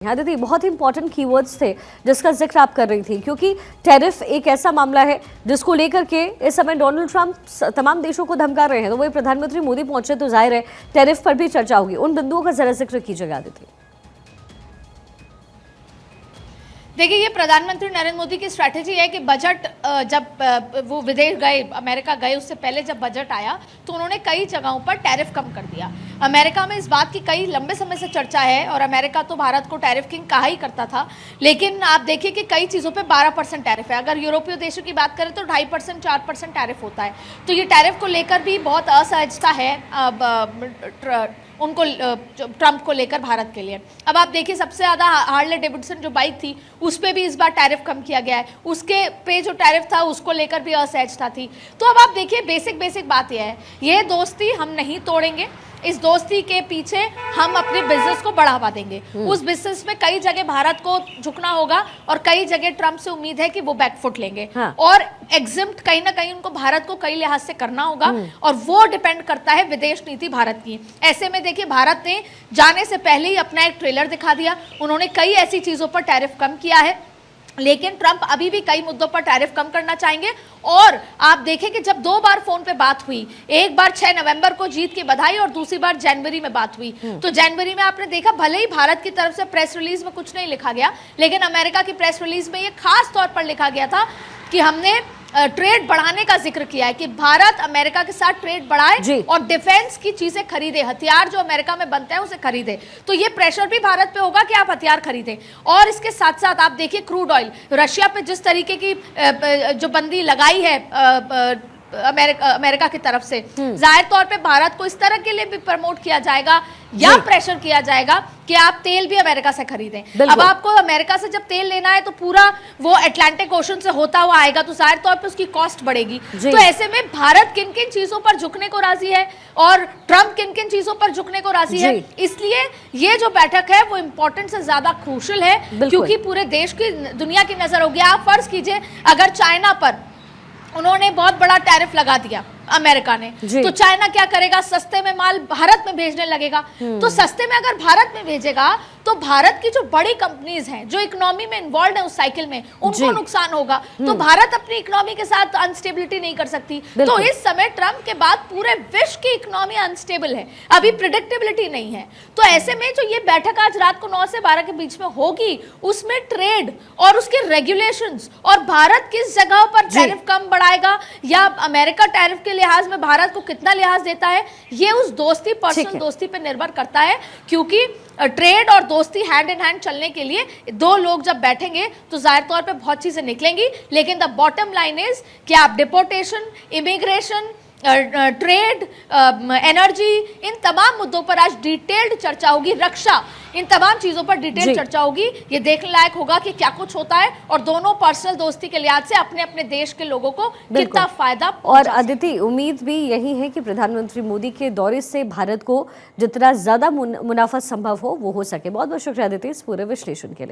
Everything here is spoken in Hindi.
हाँ दीदी, बहुत ही इंपॉर्टेंट कीवर्ड्स थे जिसका जिक्र आप कर रही थी, क्योंकि टैरिफ एक ऐसा मामला है जिसको लेकर के इस समय डोनाल्ड ट्रंप तमाम देशों को धमका रहे हैं। तो वही प्रधानमंत्री मोदी पहुंचे तो जाहिर है टैरिफ पर भी चर्चा होगी। उन बिंदुओं का जरा जिक्र कीजिएगा दीदी। देखिए, ये प्रधानमंत्री नरेंद्र मोदी की स्ट्रैटेजी है कि बजट जब वो विदेश गए, अमेरिका गए, उससे पहले जब बजट आया तो उन्होंने कई जगहों पर टैरिफ कम कर दिया। अमेरिका में इस बात की कई लंबे समय से चर्चा है और अमेरिका तो भारत को टैरिफ किंग कहा ही करता था, लेकिन आप देखिए कि कई चीज़ों पे 12% टैरिफ है। अगर यूरोपीय देशों की बात करें तो 2.5% 4% टैरिफ होता है। तो ये टैरिफ को लेकर भी बहुत असहजता है उनको, ट्रंप को लेकर भारत के लिए। अब आप देखिए, सबसे ज़्यादा हार्ले डेविडसन जो बाइक थी उस पर भी इस बार टैरिफ कम किया गया है, उसके पे जो टैरिफ था उसको लेकर भी असहजता थी। तो अब आप देखिए, बेसिक बात यह है, ये दोस्ती हम नहीं तोड़ेंगे। इस दोस्ती के पीछे हम अपने बिजनेस को बढ़ावा देंगे। उस बिजनेस में कई जगह भारत को झुकना होगा और कई जगह ट्रंप से उम्मीद है कि वो बैकफुट लेंगे। हाँ। और एग्जिम्ट कहीं ना कहीं उनको भारत को कई लिहाज से करना होगा और वो डिपेंड करता है विदेश नीति भारत की। ऐसे में देखिए, भारत ने जाने से पहले ही अपना एक ट्रेलर दिखा दिया। उन्होंने कई ऐसी चीजों पर टैरिफ कम किया है, लेकिन ट्रंप अभी भी कई मुद्दों पर टैरिफ कम करना चाहेंगे। और आप देखें कि जब 2 बार फोन पे बात हुई, एक बार 6 नवंबर को जीत की बधाई और दूसरी बार जनवरी में बात हुई, तो जनवरी में आपने देखा, भले ही भारत की तरफ से प्रेस रिलीज में कुछ नहीं लिखा गया, लेकिन अमेरिका की प्रेस रिलीज में ये खास तौर पर लिखा गया था कि हमने ट्रेड बढ़ाने का जिक्र किया है कि भारत अमेरिका के साथ ट्रेड बढ़ाए और डिफेंस की चीजें खरीदे, हथियार जो अमेरिका में बनते हैं उसे खरीदे। तो ये प्रेशर भी भारत पे होगा कि आप हथियार खरीदें। और इसके साथ साथ आप देखिए, क्रूड ऑयल, रशिया पे जिस तरीके की जो बंदी लगाई है अमेरिका की तरफ से, जाहिर तौर पे भारत को इस तरह के लिए भी प्रमोट किया जाएगा या प्रेशर किया जाएगा कि आप तेल भी अमेरिका से खरीदें। अब आपको अमेरिका से जब तेल लेना है तो पूरा वो अटलांटिक ओशन से होता हुआ आएगा, तो जाहिर तौर पे उसकी कॉस्ट बढ़ेगी। तो ऐसे में भारत किन किन चीजों पर झुकने को राजी है और ट्रंप किन किन चीजों पर झुकने को राजी है, इसलिए ये जो बैठक है वो इंपॉर्टेंट से ज्यादा क्रूशियल है, क्योंकि पूरे देश की, दुनिया की नजर होगी। आप फर्ज कीजिए, अगर चाइना पर उन्होंने बहुत बड़ा टैरिफ लगा दिया अमेरिका ने, तो चाइना क्या करेगा? सस्ते में माल भारत में भेजने लगेगा। तो सस्ते में अगर भारत में भेजेगा तो भारत की जो बड़ी कंपनीज हैं, जो इकोनॉमी में इन्वॉल्व है उस साइकिल में, उनको नुकसान होगा। तो भारत अपनी इकोनॉमी के साथ अनस्टेबिलिटी नहीं कर सकती। तो इस समय ट्रंप के बाद पूरे विश्व की इकोनॉमी अनस्टेबल है, अभी प्रिडिक्टेबिलिटी नहीं है। तो ऐसे में जो ये बैठक आज रात को 9 से 12 के बीच में होगी, उसमें ट्रेड और उसके रेगुलेशंस और भारत किस जगह पर टैरिफ कम बढ़ाएगा या अमेरिका टैरिफ के लिहाज में भारत को कितना लिहाज देता है, ये उस दोस्ती, पर्सनल दोस्ती पे निर्भर करता है। क्योंकि ट्रेड और दोस्ती हैंड इन हैंड चलने के लिए दो लोग जब बैठेंगे तो जाहिर तौर पे बहुत चीजें निकलेंगी, लेकिन द बॉटम लाइन इज कि आप डिपोर्टेशन, इमिग्रेशन, ट्रेड, एनर्जी, इन तमाम मुद्दों पर आज डिटेल्ड चर्चा होगी। रक्षा, इन तमाम चीजों पर डिटेल चर्चा होगी। ये देखने लायक होगा कि क्या कुछ होता है और दोनों पर्सनल दोस्ती के लिहाज से अपने अपने देश के लोगों को कितना फायदा। और अदिति, उम्मीद भी यही है कि प्रधानमंत्री मोदी के दौरे से भारत को जितना ज्यादा मुनाफा संभव हो वो हो सके। बहुत बहुत शुक्रिया अदिति इस पूरे विश्लेषण के लिए।